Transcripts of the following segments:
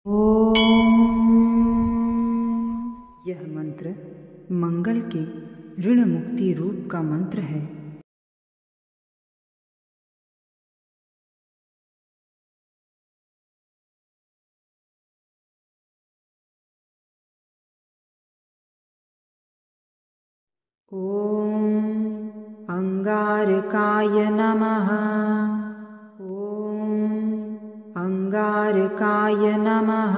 ओम। यह मंत्र मंगल के ऋण मुक्ति रूप का मंत्र है। ओम अंगारकाय नमः। ओम अंगारकाय नमः।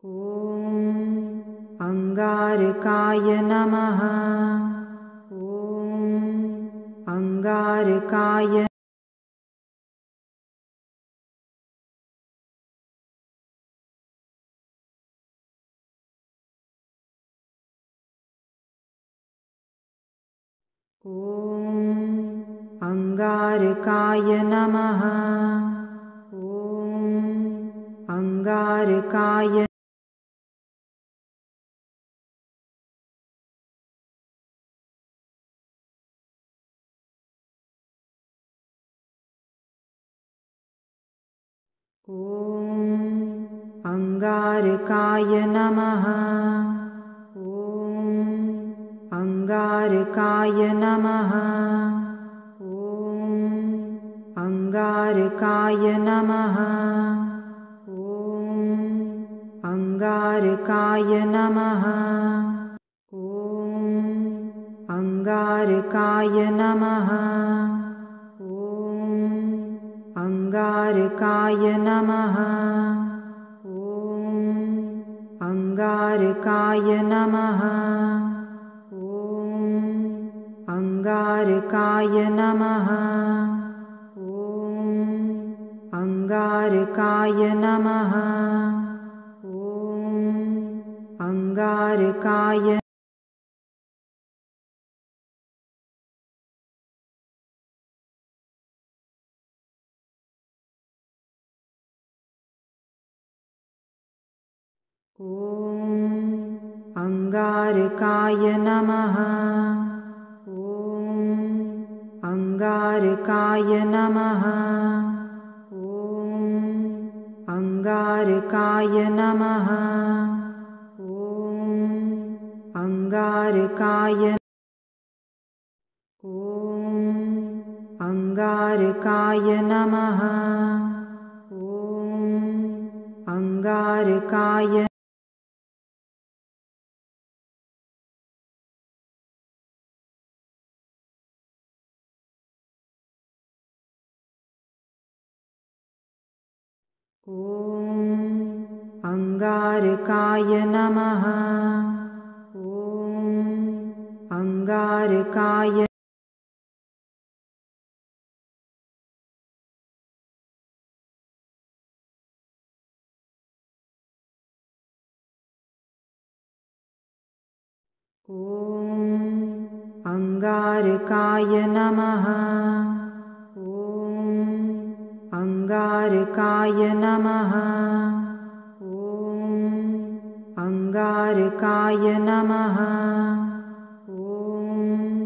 ओम अंगारकाय नमः। ओम अंगारकाय। ओम अंगारकाय नमः। ओम अंगारकाय। ओम अंगारकाय नमः। ओम अंगारकाय नमः। ओम अंगारकाय नमः। ओम अंगारकाय नमः। ओम अंगारकाय नमः। ओम अंगारकाय नमः। ओम अंगारकाय नमः। ओम अंगारकाय नमः। ओम अंगारकाय नमः। ओम अंगारकाय। ओम अंगारकाय नमः। ओम अंगारकाय नमः। ओम अंगारकाय नमः। ओम अंगारकाय। ओम अंगारकाय नमः। ओम अंगारकाय। ओम अंगारकाय नमः। ओम अंगारकाय। ओम अंगारकाय नमः। ओम अंगारकाय नमः। ओम अंगारकाय नमः। ओम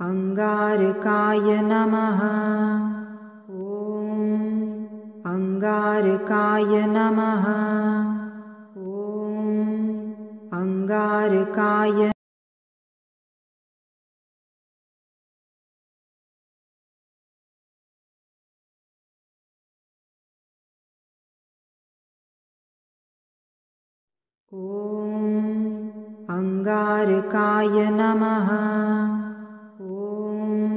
अंगारकाय नमः। ओम अंगारकाय नमः। ओम अंगारकाय। ओम अंगारकाय नमः। ओम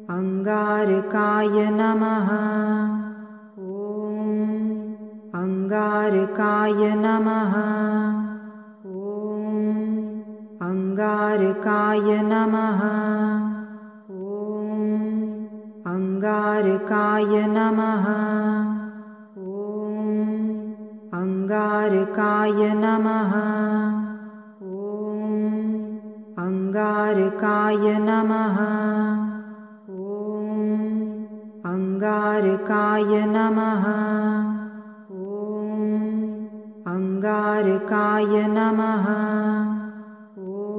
अंगारकाय नमः। ओम अंगारकाय नमः। ओम अंगारकाय नमः। ओम अंगारकाय नमः। ओम अंगारकाय नमः। ओम अंगारकाय नमः। ओम अंगारकाय नमः। ओम अंगारकाय नमः। ओम